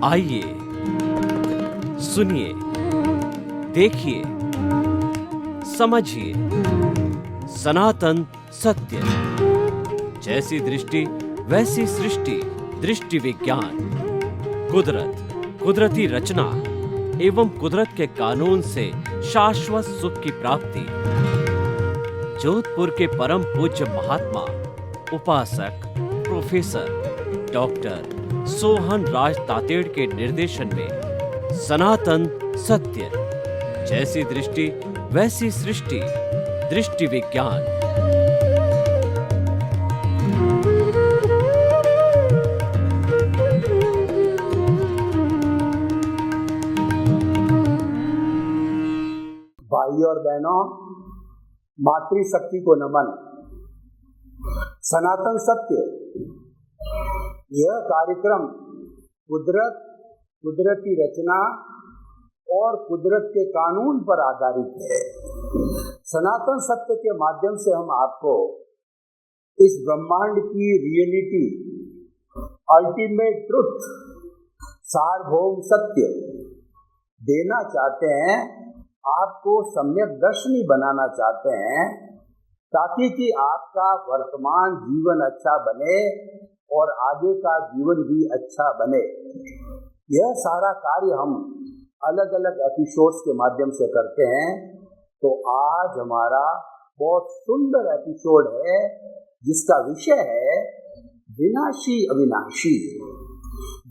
आइए, सुनिए, देखिए, समझिए सनातन सत्य। जैसी दृष्टि वैसी सृष्टि, दृष्टि विज्ञान। कुदरत, कुदरती रचना एवं कुदरत के कानून से शाश्वत सुख की प्राप्ति। जोधपुर के परम पूज्य महात्मा उपासक प्रोफेसर डॉक्टर सोहन राज तातेड़ के निर्देशन में सनातन सत्य। जैसी दृष्टि वैसी सृष्टि, दृष्टि विज्ञान। भाई और बहनों, मातृशक्ति को नमन। सनातन सत्य यह कार्यक्रम कुदरत, कुदरती रचना और कुदरत के कानून पर आधारित है। सनातन सत्य के माध्यम से हम आपको इस ब्रह्मांड की रियलिटी, अल्टीमेट ट्रुथ, सार्वभौम सत्य देना चाहते हैं। आपको सम्यक दर्शनी बनाना चाहते हैं ताकि कि आपका वर्तमान जीवन अच्छा बने और आगे का जीवन भी अच्छा बने। यह सारा कार्य हम अलग अलग एपिसोड्स के माध्यम से करते हैं। तो आज हमारा बहुत सुंदर एपिसोड है जिसका विषय है विनाशी अविनाशी।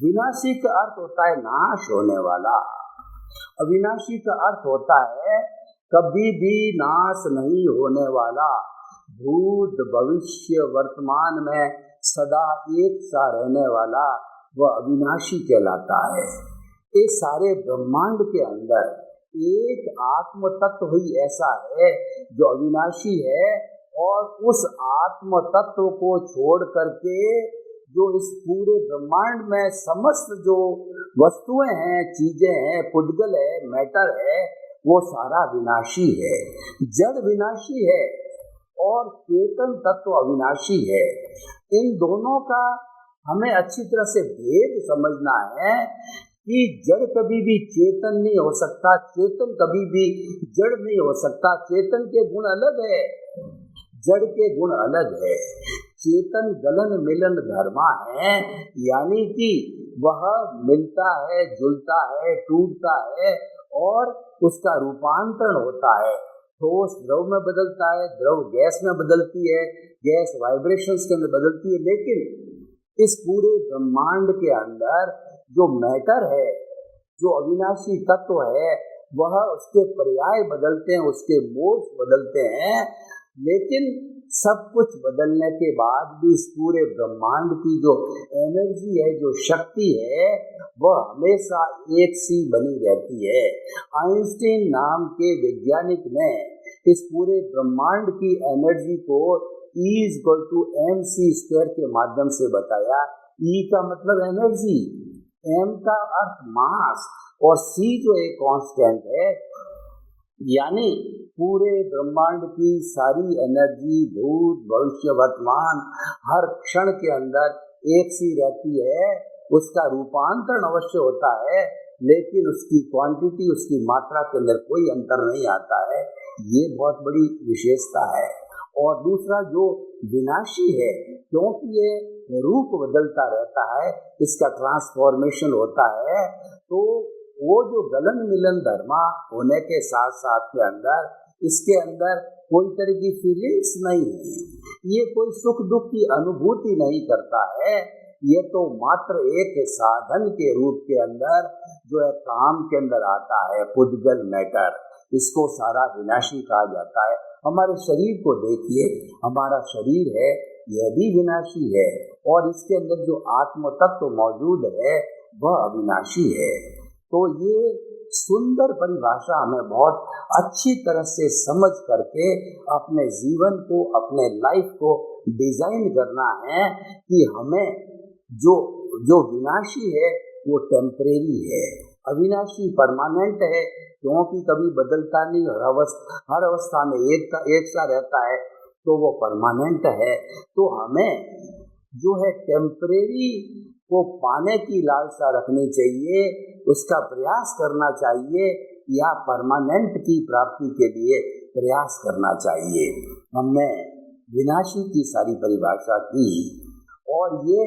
विनाशी का अर्थ होता है नाश होने वाला, अविनाशी का अर्थ होता है कभी भी नाश नहीं होने वाला, भूत भविष्य वर्तमान में सदा एक सा रहने वाला, वह अविनाशी कहलाता है। इस सारे ब्रह्मांड के अंदर एक आत्म तत्व ही ऐसा है जो अविनाशी है, और उस आत्म तत्व को छोड़ करके जो इस पूरे ब्रह्मांड में समस्त जो वस्तुएं हैं, चीजें हैं, पुद्गल है, मैटर है, वो सारा विनाशी है। जड़ विनाशी है और चेतन तत्व अविनाशी है। इन दोनों का हमें अच्छी तरह से भेद समझना है कि जड़ कभी भी चेतन नहीं हो सकता, चेतन कभी भी जड़ नहीं हो सकता। चेतन के गुण अलग है, जड़ के गुण अलग है। चेतन गलन मिलन धर्मा है, यानी कि वह मिलता है, जुलता है, टूटता है और उसका रूपांतरण होता है। ठोस द्रव में बदलता है, द्रव गैस में बदलती है, गैस वाइब्रेशंस के अंदर बदलती है। लेकिन इस पूरे ब्रह्मांड के अंदर जो मैटर है, जो अविनाशी तत्व है, वह उसके पर्याय बदलते हैं, उसके मोड्स बदलते हैं। लेकिन सब कुछ बदलने के बाद भी इस पूरे ब्रह्मांड की जो एनर्जी है, जो शक्ति है, वह हमेशा एक सी बनी रहती है। आइंस्टीन नाम के वैज्ञानिक ने इस पूरे ब्रह्मांड की एनर्जी को E=mc² के माध्यम से बताया। E का मतलब एनर्जी, M का अर्थ मास और C जो एक कांस्टेंट है, यानी पूरे ब्रह्मांड की सारी एनर्जी भूत भविष्य वर्तमान हर क्षण के अंदर एक सी रहती है। उसका रूपांतरण अवश्य होता है, लेकिन उसकी क्वांटिटी, उसकी मात्रा के अंदर कोई अंतर नहीं आता है। ये बहुत बड़ी विशेषता है। और दूसरा जो विनाशी है, क्योंकि ये रूप बदलता रहता है, इसका ट्रांसफॉर्मेशन होता है, तो वो जो गलन मिलन धर्मा होने के साथ साथ के अंदर, इसके अंदर कोई तरह की फीलिंग्स नहीं है, ये कोई सुख दुख की अनुभूति नहीं करता है। ये तो मात्र एक साधन के रूप के अंदर जो है काम के अंदर आता है, पुद्गल मैटर, इसको सारा विनाशी कहा जाता है। हमारे शरीर को देखिए, हमारा शरीर है, यह भी विनाशी है, और इसके अंदर जो आत्म तत्व मौजूद है वह अविनाशी है। तो ये सुंदर परिभाषा हमें बहुत अच्छी तरह से समझ करके अपने जीवन को, अपने लाइफ को डिजाइन करना है कि हमें जो विनाशी है वो टेम्परेरी है, अविनाशी परमानेंट है। क्योंकि कभी बदलता नहीं, हर अवस्था में एक सा रहता है, तो वो परमानेंट है। तो हमें जो है टेम्परेरी को पाने की लालसा रखनी चाहिए, उसका प्रयास करना चाहिए, या परमानेंट की प्राप्ति के लिए प्रयास करना चाहिए। हमने विनाशी की सारी परिभाषा की, और ये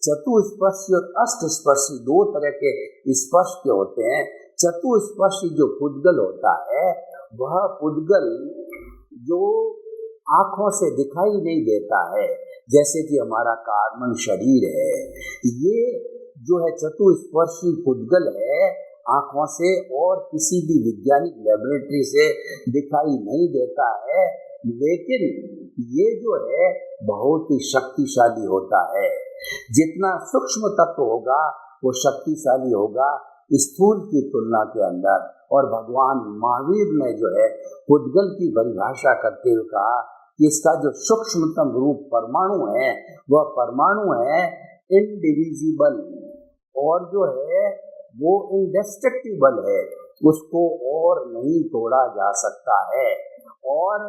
चतुस्पर्शी और अष्टस्पर्शी दो तरह के स्पर्श के होते हैं। चतुस्पर्शी जो पुद्गल होता है, वह पुद्गल जो आंखों से दिखाई नहीं देता है, जैसे कि हमारा कार्बन शरीर है, ये जो है चतुस्पर्शी पुद्गल है, आंखों से और किसी भी वैज्ञानिक लेबोरेटरी से दिखाई नहीं देता है, लेकिन ये जो है बहुत ही शक्तिशाली होता है। जितना सूक्ष्म तत्व होगा वो शक्तिशाली होगा स्थूल की तुलना के अंदर। और भगवान महावीर ने जो है पुद्गल की परिभाषा करते हुए कहा कि इसका जो सूक्ष्मतम रूप परमाणु है, वह परमाणु है इनडिविजिबल, और जो है वो इंडेस्ट्रक्टिबल है, उसको और नहीं तोड़ा जा सकता है, और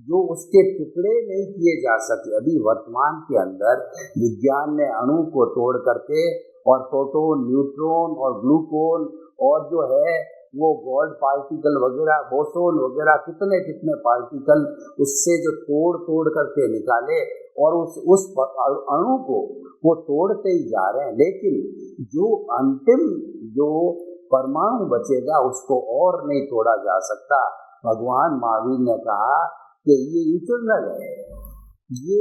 जो उसके टुकड़े नहीं किए जा सके। अभी वर्तमान के अंदर विज्ञान ने अणु को तोड़ करके, और प्रोटॉन, न्यूट्रॉन और ग्लूकोन, और जो है वो गोल्ड पार्टिकल वगैरह, बोसोन वगैरह, कितने कितने पार्टिकल उससे जो तोड़ करके निकाले, और उस अणु को वो तोड़ते ही जा रहे हैं। लेकिन जो अंतिम जो परमाणु बचेगा उसको और नहीं तोड़ा जा सकता। भगवान महावीर ने कहा कि ये इटर्नल है, ये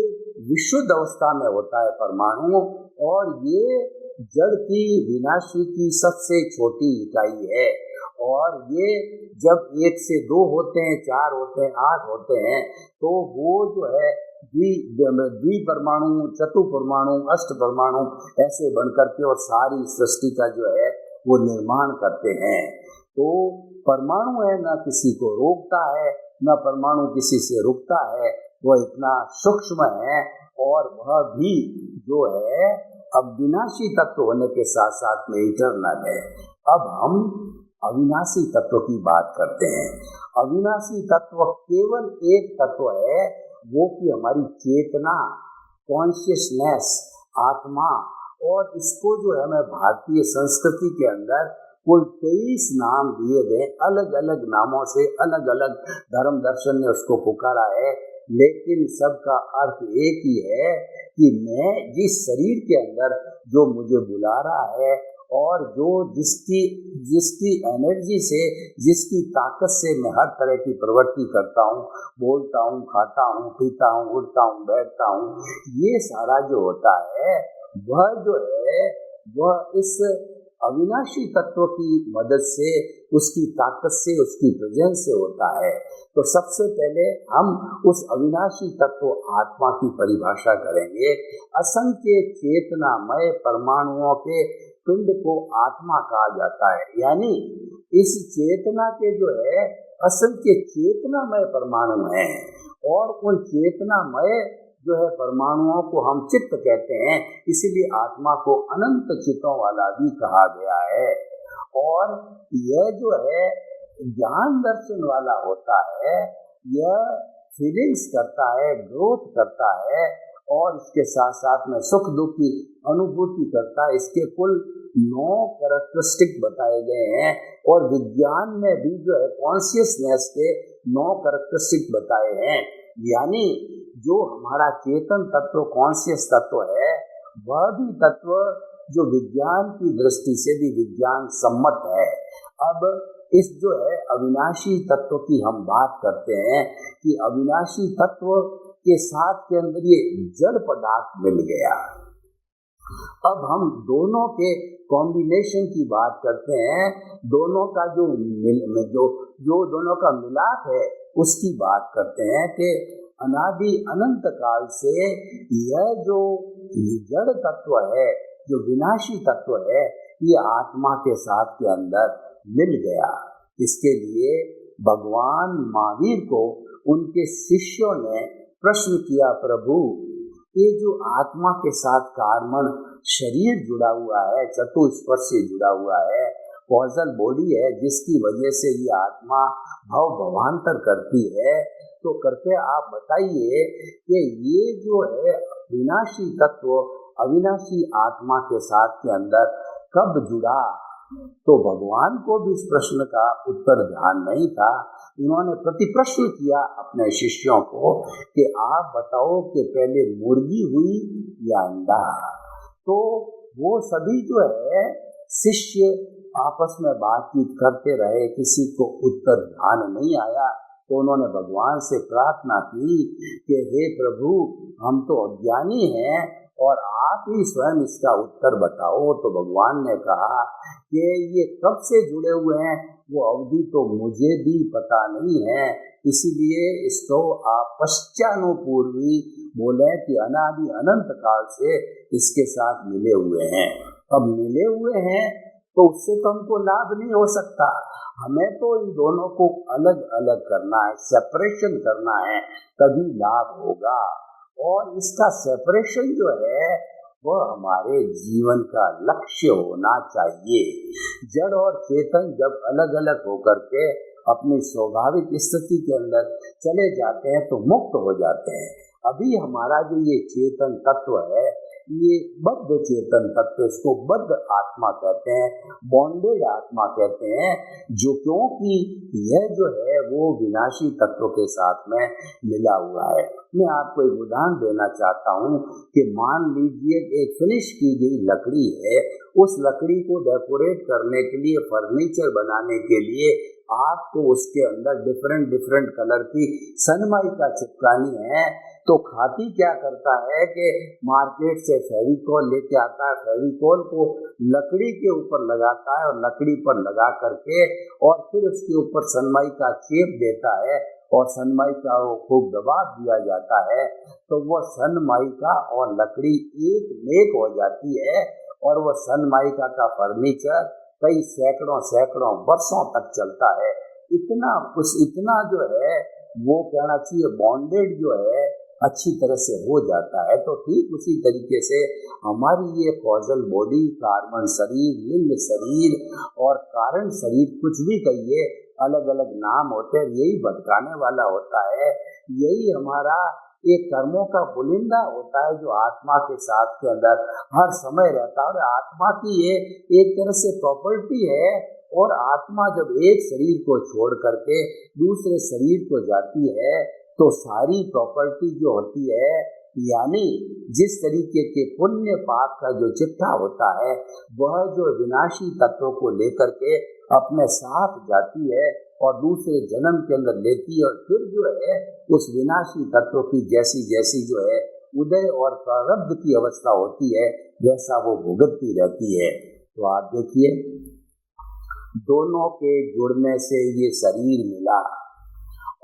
विशुद्ध अवस्था में होता है परमाणु, और ये जड़ की विनाशी की सबसे छोटी इकाई है। और ये जब 1 से 2 होते हैं, 4 होते हैं, 8 होते हैं, तो वो जो है द्विपरमाणु, चतुर्परमाणु, अष्टपरमाणु ऐसे बनकर के और सारी सृष्टि का जो है वो निर्माण करते हैं। तो परमाणु है, न किसी को रोकता है, न परमाणु किसी से रुकता है, वह इतना सूक्ष्म है, और वह भी जो है अविनाशी तत्व होने के साथ साथ में इटर्नल है। अब हम अविनाशी तत्व की बात करते हैं। अविनाशी तत्व केवल एक तत्व है, वो कि हमारी चेतना, कॉन्शियसनेस, आत्मा। और इसको जो है हमें भारतीय संस्कृति के अंदर कुल 23 नाम दिए गए, अलग अलग नामों से अलग अलग धर्म दर्शन ने उसको पुकारा है, लेकिन सबका अर्थ एक ही है कि मैं जिस शरीर के अंदर जो मुझे बुला रहा है, और जो जिसकी एनर्जी से, जिसकी ताकत से मैं हर तरह की प्रवृत्ति करता हूँ, बोलता हूँ, खाता हूँ, पीता हूँ, उठता हूँ, बैठता हूँ, ये सारा जो होता है वह जो है वह इस अविनाशी तत्व की मदद से, उसकी ताकत से, उसकी प्रेजेंस से होता है। तो सबसे पहले हम उस अविनाशी तत्व आत्मा की परिभाषा करेंगे। असंख्य चेतनामय परमाणुओं के पिंड को आत्मा कहा जाता है, यानी इस चेतना के जो है असंख्य चेतनामय परमाणु हैं, और उन चेतनामय जो है परमाणुओं को हम चित्त कहते हैं, इसीलिए आत्मा को अनंत चित्तों वाला भी कहा गया है। और यह जो है ज्ञान दर्शन वाला होता है, यह फीलिंग्स करता है, ग्रोथ करता है, और इसके साथ साथ में सुख दुख की अनुभूति करता है। इसके कुल 9 कैरेक्टरिस्टिक बताए गए हैं, और विज्ञान में भी जो है कॉन्शियसनेस के 9 कैरेक्टरिस्टिक बताए हैं। यानी जो हमारा चेतन तत्व, कॉन्शियस तत्व है, वह भी तत्व जो विज्ञान की दृष्टि से भी विज्ञान सम्मत है। अब इस जो है अविनाशी तत्व की हम बात करते हैं कि अविनाशी तत्व के साथ के अंदर ये जड़ पदार्थ मिल गया। अब हम दोनों के कॉम्बिनेशन की बात करते हैं, दोनों का जो दोनों का मिलाप है उसकी बात करते हैं कि अनादि अनंत काल से यह जो जड़ तत्व है, जो विनाशी तत्व है, ये आत्मा के साथ के अंदर मिल गया। इसके लिए भगवान महावीर को उनके शिष्यों ने प्रश्न किया, प्रभु ये जो आत्मा के साथ कार्बन शरीर जुड़ा हुआ है, चतुस्पर्शी जुड़ा हुआ है, कॉजल बॉडी है जिसकी वजह से ये आत्मा भव भवांतर करती है, तो कृपया आप बताइए कि ये जो है विनाशी तत्व अविनाशी आत्मा के साथ के अंदर कब जुड़ा। तो भगवान को भी इस प्रश्न का उत्तर ध्यान नहीं था। उन्होंने प्रति प्रश्न किया अपने शिष्यों को कि आप बताओ कि पहले मुर्गी हुई या अंडा। तो वो सभी जो है शिष्य आपस में बातचीत करते रहे, किसी को उत्तर ध्यान नहीं आया। तो उन्होंने भगवान से प्रार्थना की कि हे प्रभु, हम तो अज्ञानी हैं और आप ही स्वयं इसका उत्तर बताओ। तो भगवान ने कहा कि ये कब से जुड़े हुए हैं वो अवधि तो मुझे भी पता नहीं है, इसीलिए इसको आप पश्चानुपूर्वी बोले कि अनादि अनंत काल से इसके साथ मिले हुए हैं। अब मिले हुए हैं तो उससे तो हमको लाभ नहीं हो सकता। हमें तो इन दोनों को अलग अलग करना है, सेपरेशन करना है, तभी लाभ होगा। और इसका सेपरेशन जो है वह हमारे जीवन का लक्ष्य होना चाहिए। जड़ और चेतन जब अलग अलग होकर के अपनी स्वाभाविक स्थिति के अंदर चले जाते हैं तो मुक्त हो जाते हैं। अभी हमारा जो ये चेतन तत्व है, ये बद्ध चेतन तत्व, इसको बद्ध आत्मा कहते हैं, बॉन्डेड आत्मा कहते हैं, जो क्योंकि यह जो है वो विनाशी तत्व के साथ में मिला हुआ है। मैं आपको एक उदाहरण देना चाहता हूँ कि मान लीजिए एक फिनिश की गई लकड़ी है, उस लकड़ी को डेकोरेट करने के लिए, फर्नीचर बनाने के लिए आपको उसके अंदर डिफरेंट डिफरेंट कलर की सनमाइका चिपकानी है। तो खाती क्या करता है कि मार्केट से फेविकॉल लेके आता है, फेविकॉल को लकड़ी के ऊपर लगाता है और लकड़ी पर लगा करके और फिर उसके ऊपर सनमाइका शेप देता है और सनमाइका को खूब दबा दिया जाता है, तो वो सनमाइका और लकड़ी एक मेक हो जाती है और वो सनमाइका का फर्नीचर कई सैकड़ों वर्षों तक चलता है। इतना जो है वो कहना चाहिए बॉन्डेड जो है अच्छी तरह से हो जाता है। तो ठीक उसी तरीके से हमारी ये कॉजल बॉडी, कार्बन शरीर, लिंग शरीर और कारण शरीर, कुछ भी कहिए, अलग अलग नाम होते हैं, यही भटकाने वाला होता है। यही हमारा एक कर्मों का पुलिंदा होता है जो आत्मा के साथ के अंदर हर समय रहता है। और आत्मा की ये एक तरह से प्रॉपर्टी है, और आत्मा जब एक शरीर को छोड़ करके दूसरे शरीर को जाती है तो सारी प्रॉपर्टी जो होती है, यानी जिस तरीके के पुण्य पाप का जो चिट्ठा होता है, वह जो विनाशी तत्वों को लेकर के अपने साथ जाती है और दूसरे जन्म के अंदर लेती है, और फिर जो है उस विनाशी तत्वों की जैसी जैसी जो है उदय और प्रारब्ध की अवस्था होती है, वैसा वो भुगतती रहती है। तो आप देखिए, दोनों के जुड़ने से ये शरीर मिला,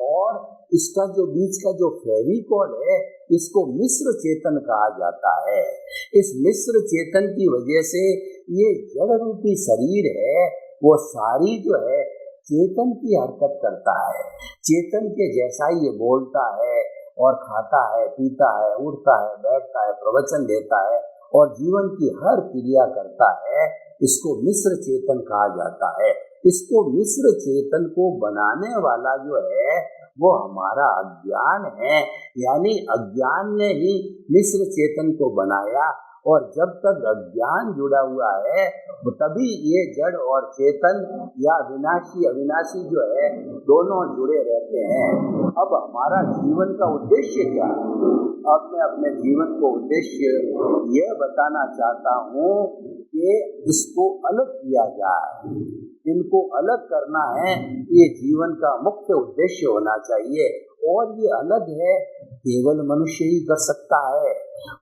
और इसका जो बीच का जो फेविकॉल है, इसको मिश्र चेतन कहा जाता है। इस मिश्र चेतन की वजह से ये जड़ रूपी शरीर है, वो सारी जो है चेतन की हरकत करता है, चेतन के जैसा ही ये बोलता है और खाता है, पीता है, उठता है, बैठता है, प्रवचन देता है और जीवन की हर क्रिया करता है। इसको मिश्र चेतन कहा जाता है। इसको मिश्र चेतन को बनाने वाला जो है वो हमारा अज्ञान है, यानी अज्ञान ने ही मिश्र चेतन को बनाया, और जब तक अज्ञान जुड़ा हुआ है तभी ये जड़ और चेतन या विनाशी अविनाशी जो है दोनों जुड़े रहते हैं। अब हमारा जीवन का उद्देश्य क्या है? अब मैं अपने जीवन को उद्देश्य यह बताना चाहता हूँ कि इसको अलग किया जाए, इनको अलग करना है, ये जीवन का मुख्य उद्देश्य होना चाहिए। और ये अलग है केवल मनुष्य ही कर सकता है।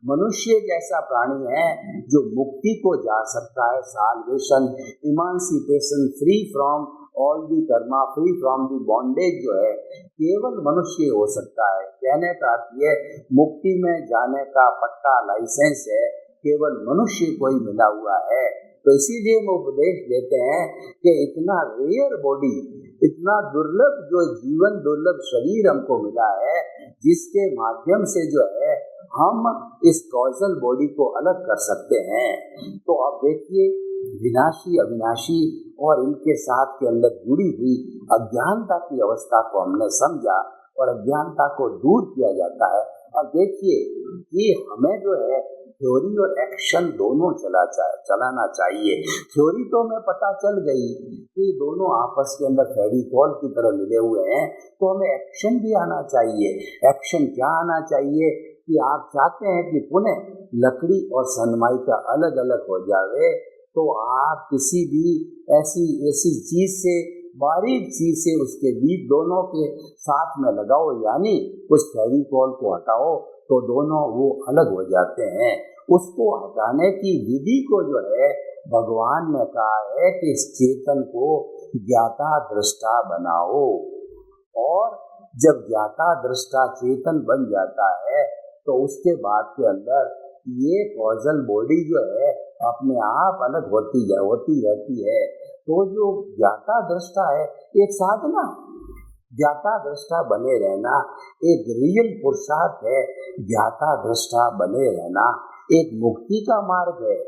मनुष्य एक ऐसा प्राणी है जो मुक्ति को जा सकता है, salvation, emancipation, free from all the karma, free from the bondage जो है केवल मनुष्य हो सकता है। कहने का अर्थ ये मुक्ति में जाने का पट्टा, लाइसेंस है केवल मनुष्य को ही मिला हुआ है। तो इसीलिए वो उपदेश देते हैं कि इतना रेयर बॉडी, इतना दुर्लभ जो जीवन, दुर्लभ शरीर हमको मिला है, जिसके माध्यम से जो है हम इस कॉजल बॉडी को अलग कर सकते हैं। तो आप देखिए विनाशी अविनाशी और इनके साथ के अंदर जुड़ी हुई अज्ञानता की अवस्था को हमने समझा और अज्ञानता को दूर किया जाता है। अब देखिए कि हमें जो है थ्योरी और एक्शन दोनों चलाना चाहिए। थ्योरी तो हमें पता चल गई कि दोनों आपस के अंदर फेविकॉल की तरह मिले हुए हैं, तो हमें एक्शन भी आना चाहिए। एक्शन क्या आना चाहिए कि आप चाहते हैं कि पुनः लकड़ी और सनमाइका अलग अलग हो जावे, तो आप किसी भी ऐसी चीज से, बारीक चीज से उसके बीच दोनों के साथ में लगाओ, यानी उस फेविकॉल को हटाओ तो दोनों वो अलग हो जाते हैं। उसको हटाने की विधि को जो है भगवान ने कहा है कि इस चेतन को ज्ञाता दृष्टा बनाओ, और जब ज्ञाता दृष्टा चेतन बन जाता है तो उसके बाद के अंदर ये कॉजल बॉडी जो है अपने आप अलग होती रहती है। तो जो ज्ञाता दृष्टा है एक साधना, ज्ञाता दृष्टा बने रहना एक रियल पुरुषार्थ है। ज्ञाता दृष्टा बने रहना एक मुक्ति का मार्ग है।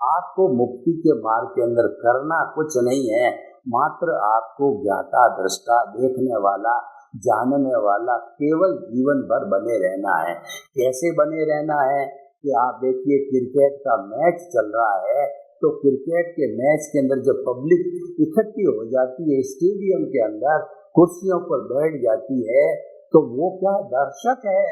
आपको मुक्ति के मार्ग के अंदर करना कुछ नहीं है, मात्र आपको ज्ञाता दृष्टा देखने वाला, जानने वाला केवल जीवन भर बने रहना है। कैसे बने रहना है कि आप देखिए क्रिकेट का मैच चल रहा है, तो क्रिकेट के मैच के अंदर जब पब्लिक इकट्ठी हो जाती है स्टेडियम के अंदर, कुर्सियों पर बैठ जाती है, तो वो क्या दर्शक है?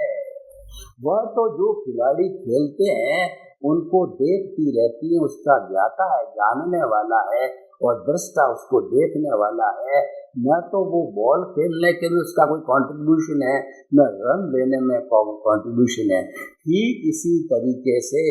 वह तो जो खिलाड़ी खेलते हैं उनको देखती रहती है, उसका ज्ञाता है, जानने वाला है, और दृष्टा उसको देखने वाला है। न तो वो बॉल खेलने के लिए उसका कोई कंट्रीब्यूशन है, न रन लेने में कंट्रीब्यूशन है। ठीक इसी तरीके से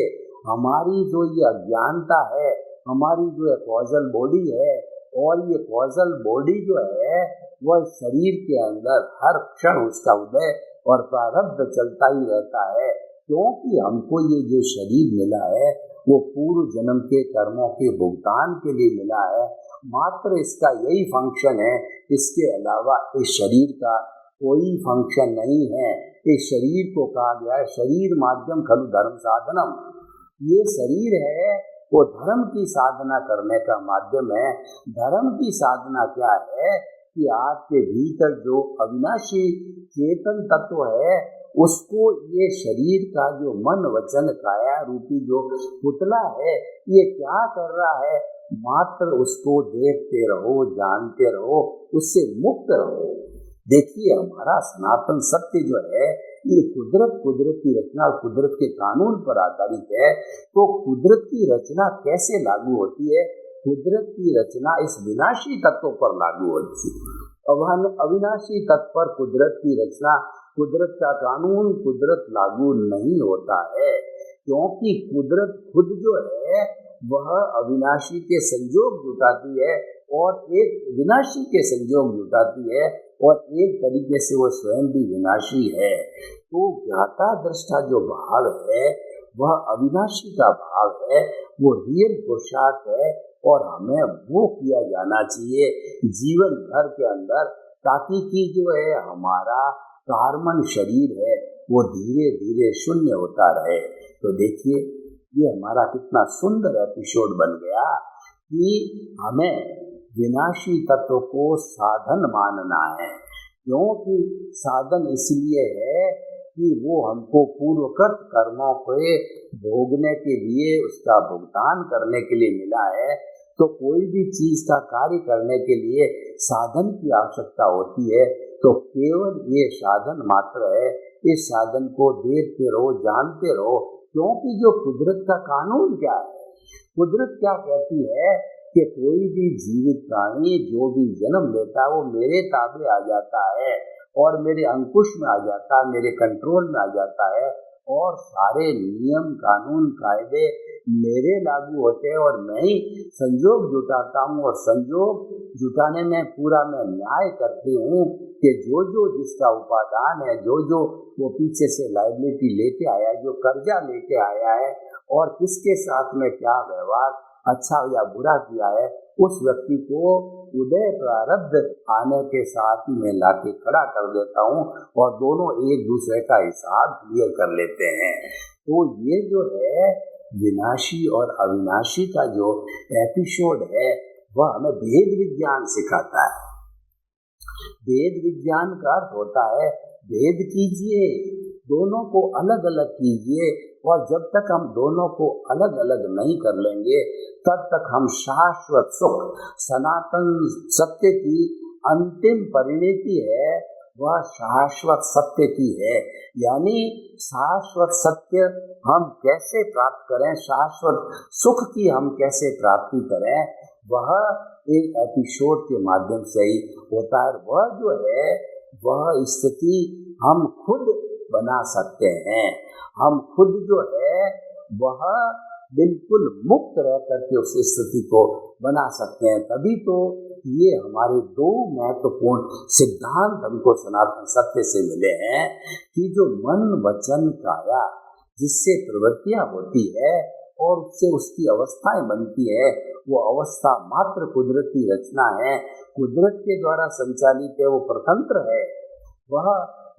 हमारी जो ये अज्ञानता है, हमारी जो कॉजल बॉडी है, और ये कॉजल बॉडी जो है वह शरीर के अंदर हर क्षण उसका उदय और प्रारब्ध चलता ही रहता है, क्योंकि हमको ये जो शरीर मिला है वो पूर्व जन्म के कर्मों के भुगतान के लिए मिला है। मात्र इसका यही फंक्शन है, इसके अलावा इस शरीर का कोई फंक्शन नहीं है। इस शरीर को कहा गया है शरीर माध्यम खलु धर्म साधनम। ये शरीर है वो धर्म की साधना करने का माध्यम है। धर्म की साधना क्या है कि आपके भीतर जो अविनाशी चेतन तत्व है उसको ये शरीर का जो मन वचन काया रूपी जो पुतला है ये क्या कर रहा है, मात्र उसको देखते रहो, जानते रहो, उससे मुक्त रहो। देखिए हमारा सनातन सत्य जो है ये कुदरत की रचना और कुदरत के कानून पर आधारित है। तो कुदरत की रचना कैसे लागू होती है? कुदरत की रचना इस विनाशी तत्व पर लागू होती है। अविनाशी तत्व पर कुदरत की रचना, कुदरत का कानून, कुदरत लागू नहीं होता है, क्योंकि कुदरत खुद जो है वह अविनाशी के संयोग जुटाती है और एक विनाशी के संयोग जुटाती है, और एक तरीके से वो स्वयं भी विनाशी है। तो ज्ञाता दृष्टा जो भाव है वह अविनाशी का भाव है, वो रियल पुरुषार्थ है, और हमें वो किया जाना चाहिए जीवन भर के अंदर, ताकि कि जो है हमारा कार्बन शरीर है वो धीरे धीरे शून्य होता रहे। तो देखिए ये हमारा कितना सुंदर एपिसोड बन गया कि हमें विनाशी तत्व को साधन मानना है, क्योंकि साधन इसलिए है कि वो हमको पूर्वकृत कर्मों को भोगने के लिए, उसका भुगतान करने के लिए मिला है। तो कोई भी चीज का कार्य करने के लिए साधन की आवश्यकता होती है, तो केवल ये साधन मात्र है। इस साधन को देखते रहो, जानते रहो, क्योंकि जो कुदरत का कानून क्या है, कुदरत क्या कहती है कि कोई भी जीवित प्राणी जो भी जन्म लेता है वो मेरे ताबे आ जाता है और मेरे अंकुश में आ जाता है, मेरे कंट्रोल में आ जाता है, और सारे नियम कानून कायदे मेरे लागू होते हैं, और मैं ही संयोग जुटाता हूँ, और संयोग जुटाने में पूरा मैं न्याय करती हूँ कि जो जो जिसका उपादान है, जो जो वो पीछे से लायबिलिटी लेके आया है, जो कर्जा लेके आया है, और किसके साथ में क्या व्यवहार अच्छा या बुरा किया है, उस व्यक्ति को उदय प्रारब्ध आने के साथ ही मैं लाके खड़ा कर देता हूँ, और दोनों एक दूसरे का हिसाब क्लियर कर लेते हैं। तो ये जो है विनाशी और अविनाशी का जो एपिसोड है वह हमें भेद विज्ञान सिखाता है। भेद विज्ञान का अर्थ होता है भेद कीजिए, दोनों को अलग अलग कीजिए, और जब तक हम दोनों को अलग अलग नहीं कर लेंगे तब तक हम शाश्वत सुख, सनातन सत्य की अंतिम परिणति है वह शाश्वत सत्य की है। यानी शाश्वत सत्य हम कैसे प्राप्त करें, शाश्वत सुख की हम कैसे प्राप्ति करें, वह एक एपिसोड के माध्यम से ही होता है। वह जो है वह स्थिति हम खुद बना सकते हैं। हम खुद जो है वह बिल्कुल मुक्त रह करके उस स्थिति को बना सकते हैं। तभी तो ये हमारे दो महत्वपूर्ण सिद्धांत हमको सनातन सत्य से मिले हैं कि जो मन वचन काया जिससे प्रवृत्तियां होती है और उससे उसकी अवस्थाएं बनती है, वो अवस्था मात्र कुदरती रचना है, कुदरत के द्वारा संचालित है, वो स्वतंत्र है, वह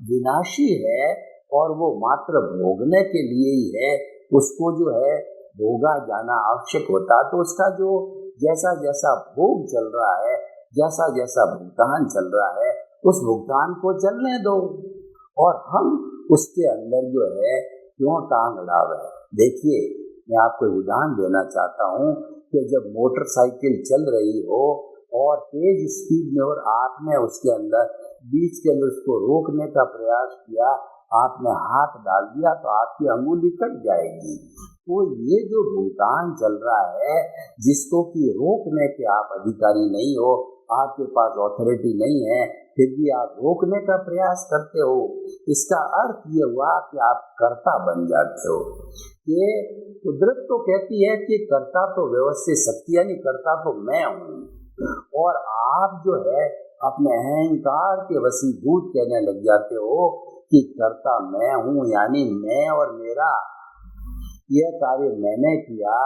विनाशी है और वो मात्र भोगने के लिए ही है। उसको जो है भोगा जाना आवश्यक होता, तो उसका जो जैसा जैसा भोग चल रहा है, जैसा जैसा भुगतान चल रहा है, उस भुगतान को चलने दो और हम उसके अंदर जो है क्यों टांग अड़ावे। देखिए, मैं आपको उदाहरण देना चाहता हूँ कि जब मोटरसाइकिल चल रही हो और तेज स्पीड में और आपने उसके अंदर बीच के अंदर उसको रोकने का प्रयास किया, आपने हाथ डाल दिया तो आपकी अंगुली कट जाएगी। तो ये जो भुगतान चल रहा है जिसको कि रोकने के आप अधिकारी नहीं हो, आपके पास अथॉरिटी नहीं है, फिर भी आप रोकने का प्रयास करते हो, इसका अर्थ ये हुआ कि आप कर्ता बन जाते हो। ये कुदरत तो कहती है कि कर्ता तो व्यवस्थित शक्ति, यानी कर्ता तो मैं हूँ, और आप जो है अपने अहंकार के वशीभूत कहने लग जाते हो कि कर्ता मैं हूँ, यानी मैं और मेरा, यह कार्य मैंने किया,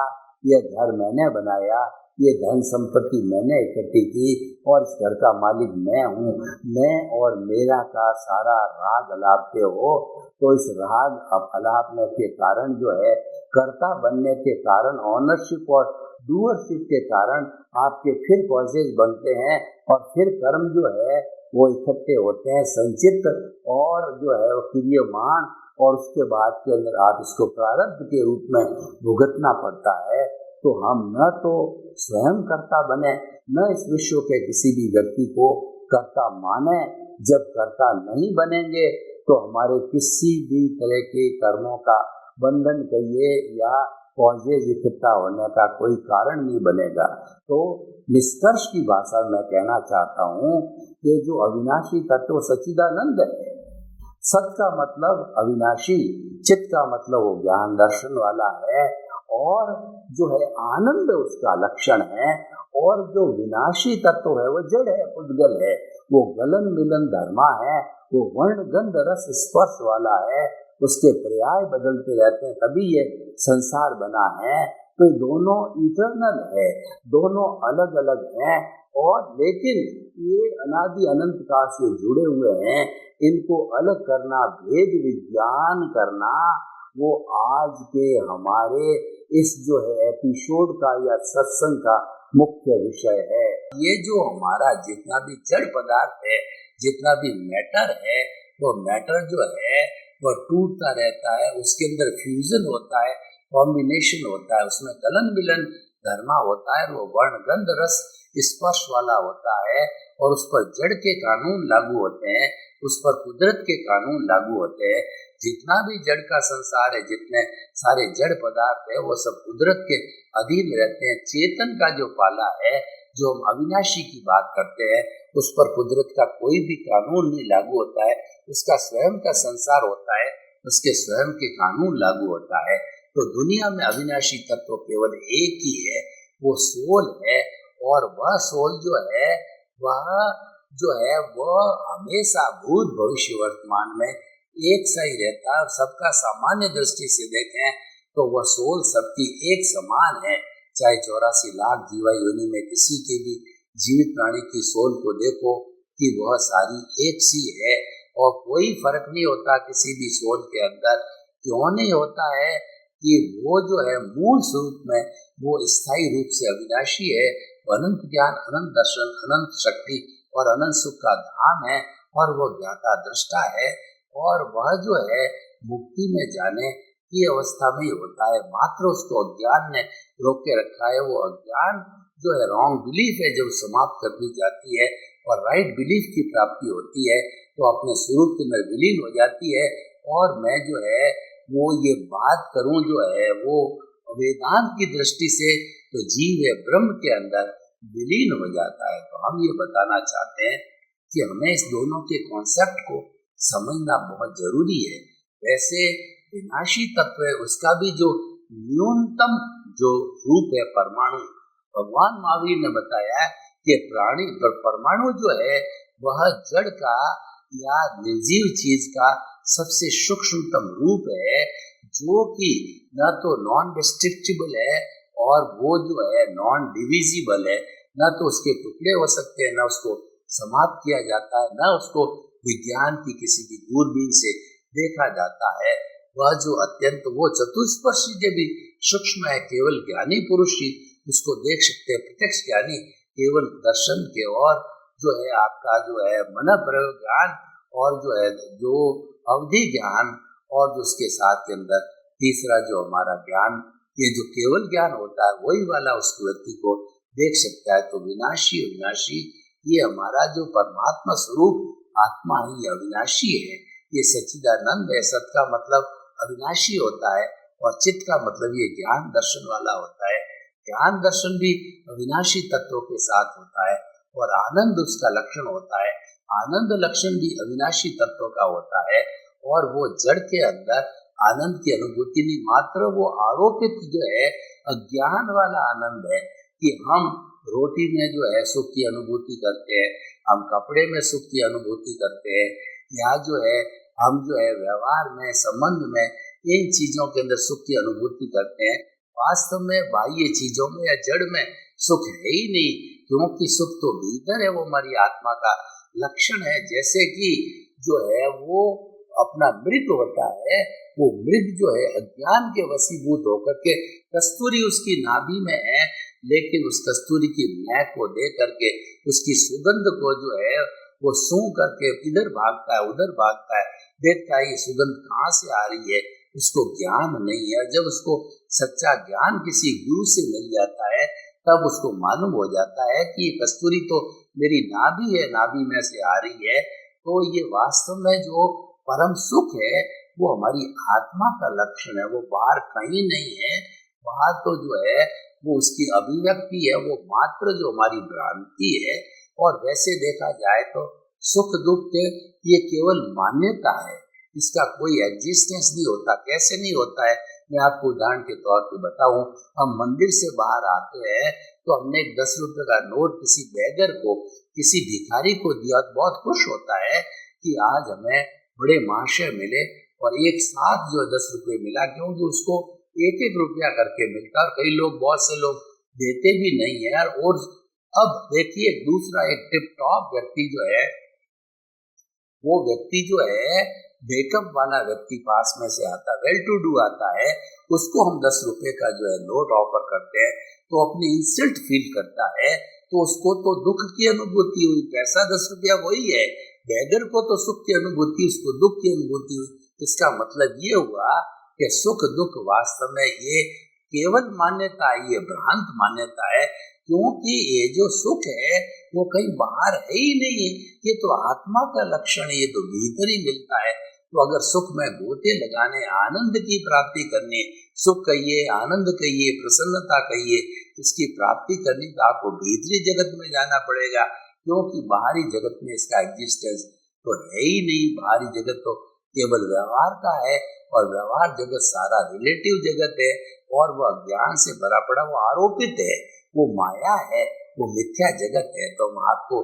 यह घर मैंने बनाया, ये धन संपत्ति मैंने इकट्ठी की और इस घर का मालिक मैं हूँ। मैं और मेरा का सारा राग अलापते हो, तो इस राग अलापने के कारण जो है कर्ता बनने के कारण, ऑनरशिप और डूअरशिप के कारण आपके फिर कॉजेज बनते हैं और फिर कर्म जो है वो इकट्ठे होते हैं संचित और जो है वो क्रियमान, और उसके बाद के अंदर आप इसको प्रारब्ध के रूप में भुगतना पड़ता है। तो हम न तो स्वयं कर्ता बने, न इस विश्व के किसी भी व्यक्ति को कर्ता माने। जब कर्ता नहीं बनेंगे तो हमारे किसी भी तरह के कर्मों का बंधन कहिए या कॉजेज इकट्ठा होने का कोई कारण नहीं बनेगा। तो निष्कर्ष की भाषा में कहना चाहता हूँ कि जो अविनाशी तत्व सच्चिदानंद है, सत का मतलब अविनाशी, चित का मतलब वो ज्ञान दर्शन वाला है, और जो है आनंद उसका लक्षण है, और जो विनाशी तत्व है वो जड़ है, उद्गल है, वो गलन मिलन धर्मा है, वो वर्ण गंध रस स्पर्श वाला है, उसके पर्याय बदलते रहते हैं, तभी ये संसार बना है। तो दोनों इटर्नल है, दोनों अलग अलग हैं, और लेकिन ये अनादि अनंत काल से जुड़े हुए हैं। इनको अलग करना, भेद विज्ञान करना, वो आज के हमारे इस जो है एपिसोड का या सत्संग का मुख्य विषय है। ये जो हमारा जितना भी जड़ पदार्थ है, जितना भी मैटर है, वो मैटर जो है वो टूटता रहता है, उसके अंदर फ्यूजन होता है, कॉम्बिनेशन होता है, उसमें गलन मिलन धर्मा होता है, वो वर्ण गंध रस स्पर्श वाला होता है, और उस पर जड़ के कानून लागू होते हैं, उस पर कुदरत के कानून लागू होते हैं। जितना भी जड़ का संसार है, जितने सारे जड़ पदार्थ है, वो सब कुदरत के अधीन रहते हैं। चेतन का जो पाला है, जो हम अविनाशी की बात करते हैं, उस पर कुदरत का कोई भी कानून नहीं लागू होता है, उसका स्वयं का संसार होता है, उसके स्वयं के कानून लागू होता है। तो दुनिया में अविनाशी तत्व केवल एक ही है, वो सोल है, और वह सोल जो है वह हमेशा भूत भविष्य वर्तमान में एक सा ही रहता है। सबका सामान्य दृष्टि से देखें तो वह सोल सबकी एक समान है। चाहे 84 लाख जीवा योनि में किसी के भी जीवित प्राणी की सोल को देखो कि वह सारी एक सी है, और कोई फर्क नहीं होता किसी भी सोल के अंदर। क्यों नहीं होता है कि वो जो है मूल स्वरूप में वो स्थायी रूप से अविनाशी है, अनंत ज्ञान, अनंत दर्शन, अनंत शक्ति और अनंत सुख का धाम है, और वो ज्ञाता दृष्टा है, और वह जो है मुक्ति में जाने की अवस्था में ही होता है। मात्र उसको अज्ञान ने रोक के रखा है। वो अज्ञान जो है रॉन्ग बिलीफ है, जब समाप्त कर दी जाती है और राइट बिलीफ की प्राप्ति होती है तो अपने स्वरूप में विलीन हो जाती है। और मैं जो है वो ये बात करूं जो है वो वेदांत की दृष्टि से, तो जीव है ब्रह्म के अंदर विलीन हो जाता है। तो हम ये बताना चाहते हैं कि हमें इस दोनों के कॉन्सेप्ट को समझना बहुत जरूरी है। वैसे विनाशी तत्व है, उसका भी जो न्यूनतम जो रूप है परमाणु, भगवान महावीर ने बताया कि प्राणी परमाणु जो है वह जड़ का या निर्जीव चीज का सबसे सूक्ष्मतम रूप है, जो कि न तो नॉन डिस्ट्रक्टिबल है और वो जो है नॉन डिविजिबल है। न तो उसके टुकड़े हो सकते हैं, न उसको समाप्त किया जाता है, न उसको विज्ञान की किसी भी दूरबीन से देखा जाता है। वह जो अत्यंत वो चतुष्पर्शी जो भी सूक्ष्म है, केवल ज्ञानी पुरुष ही उसको देख सकते हैं। प्रत्यक्ष ज्ञानी केवल दर्शन के और जो है आपका जो है मन प्रयोग ज्ञान और जो है जो अवधि ज्ञान और जो उसके साथ के अंदर तीसरा जो हमारा ज्ञान, ये जो केवल ज्ञान होता है वही वाला उस व्यक्ति को देख सकता है। तो विनाशी अविनाशी ये हमारा जो परमात्मा स्वरूप आत्मा है, ये अविनाशी है, ये सच्चिदानंद है। सत का मतलब अविनाशी होता है और चित्त का मतलब ये ज्ञान दर्शन वाला होता है। ज्ञान दर्शन भी अविनाशी तत्वों के साथ होता है और आनंद उसका लक्षण होता है। आनंद लक्षण भी अविनाशी तत्वों का होता है और वो जड़ के अंदर आनंद की अनुभूति नहीं, मात्र वो आरोपित जो है अज्ञान वाला आनंद है कि हम रोटी में जो है सुख की अनुभूति करते हैं, हम कपड़े में सुख की अनुभूति करते हैं, या जो है हम जो है व्यवहार में संबंध में इन चीजों के अंदर सुख की अनुभूति करते हैं। वास्तव में बाह्य चीजों में या जड़ में सुख है ही नहीं, क्योंकि सुख तो भीतर है, वो हमारी आत्मा का लक्षण है। जैसे कि जो है वो अपना मृग होता है, वो मृग जो है अज्ञान के वशीभूत होकर के कस्तूरी उसकी नाभि में है, लेकिन उस कस्तूरी की महक को दे करके उसकी सुगंध को जो है वो सूंघ करके इधर भागता है उधर भागता है, देखता है ये सुगंध कहाँ से आ रही है, उसको ज्ञान नहीं है। जब उसको सच्चा ज्ञान किसी गुरु से मिल जाता है तब उसको मालूम हो जाता है कि कस्तूरी तो मेरी नाभि है, नाभि में से आ रही है। तो ये वास्तव में जो परम सुख है वो हमारी आत्मा का लक्षण है, वो बाहर कहीं नहीं है। बाहर तो जो है वो उसकी अभिव्यक्ति है, वो मात्र जो हमारी भ्रांति है। और वैसे देखा जाए तो सुख दुख ये केवल मान्यता है, इसका कोई एग्जिस्टेंस नहीं होता। कैसे नहीं होता है, मैं आपको उदाहरण के तौर पे बताऊं। हम मंदिर से बाहर आते हैं तो हमने एक 10 रुपए का नोट किसी बैगर को, किसी भिखारी को दिया, बहुत खुश होता है कि आज हमें बड़े महाशय मिले और एक साथ जो 10 रुपए मिला, क्योंकि उसको 1-1 रुपया करके मिलता है। और कई लोग, बहुत से लोग देते भी नहीं है यार। और अब देखिए दूसरा एक टिप टॉप व्यक्ति जो है, वो व्यक्ति जो है बेकअप वाला व्यक्ति पास में से आता, वेल टू डू आता है, उसको हम 10 रुपए का जो है नोट ऑफर करते हैं तो अपनी इंसल्ट फील करता है। तो उसको तो दुख की अनुभूति हुई, पैसा 10 रुपया वही है। बैगर को तो सुख की अनुभूति, उसको दुख की अनुभूति हुई। इसका मतलब ये हुआ कि सुख दुख वास्तव में ये केवल मान्यता है, ये भ्रांत मान्यता है। क्योंकि ये जो सुख है वो कहीं बाहर है ही नहीं है, ये तो आत्मा का लक्षण है, ये तो भीतर ही मिलता है। तो अगर सुख में गोते लगाने, आनंद की प्राप्ति करनी, सुख कहिए, आनंद कहिए, प्रसन्नता कहिए, इसकी प्राप्ति करनी तो आपको भीतरी जगत में जाना पड़ेगा, क्योंकि बाहरी जगत में इसका एग्जिस्टेंस तो है ही नहीं। बाहरी जगत तो केवल व्यवहार का है और व्यवहार जगत सारा रिलेटिव जगत है और वह ज्ञान से भरा पड़ा, वो आरोपित है, वो माया है, वो मिथ्या जगत है। तो हम आपको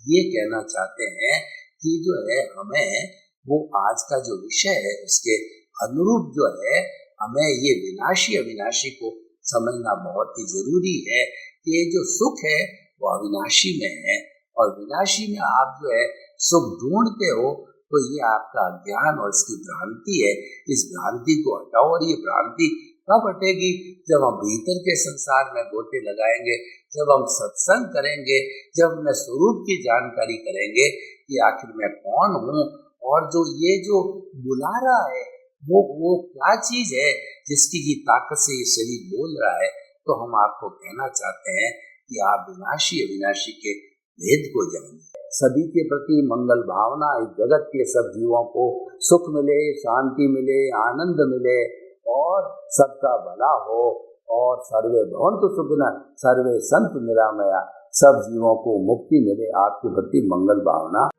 ये कहना चाहते हैं कि जो है हमें वो आज का जो विषय है उसके अनुरूप जो है हमें ये विनाशी अविनाशी को समझना बहुत ही जरूरी है कि ये जो सुख है वो अविनाशी में है और विनाशी में आप जो है सुख ढूंढते हो, तो ये आपका ज्ञान और इसकी भ्रांति है। इस भ्रांति को हटाओ और ये भ्रांति कब हटेगी? जब हम भीतर के संसार में गोते लगाएंगे, जब हम सत्संग करेंगे, जब मैं स्वरूप की जानकारी करेंगे कि आखिर मैं कौन हूँ, और जो ये जो बुला रहा है वो क्या चीज है जिसकी की ताकत से ये शरीर बोल रहा है। तो हम आपको कहना चाहते हैं कि आप विनाशी अविनाशी के भेद को जानिए। सभी के प्रति मंगल भावना, इस जगत के सब जीवों को सुख मिले, शांति मिले, आनंद मिले और सबका भला हो। और सर्वे भवन्तु सुखिनः, सर्वे सन्तु निरामया, सब जीवों को मुक्ति मिले, आपके प्रति मंगल भावना।